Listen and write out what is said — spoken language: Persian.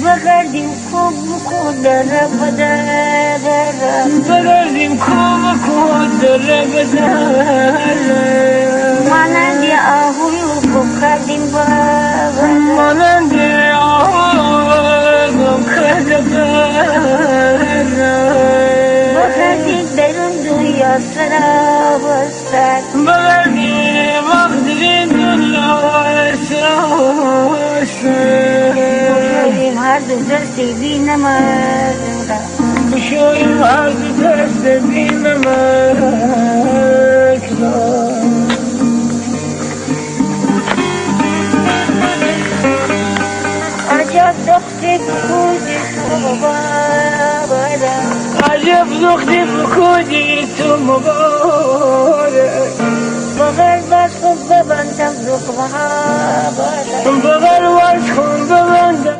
بگردیم خوب در بدر بگردیم خوب در بدر مانند آهوی گم کردیم باور مانند آهوی گم کرده بر بگردیم درون دنیا سرابستر بگردیم وقتی دنیا سرابستر بگردیم هر دو دست بینم بشویم هر دو دست بینم عجب دختی بودی تو مبارک عجب دختی بکودی تو مبارک بغل بس کن ببندم دخمه ها بارک بغل باز کن ببندم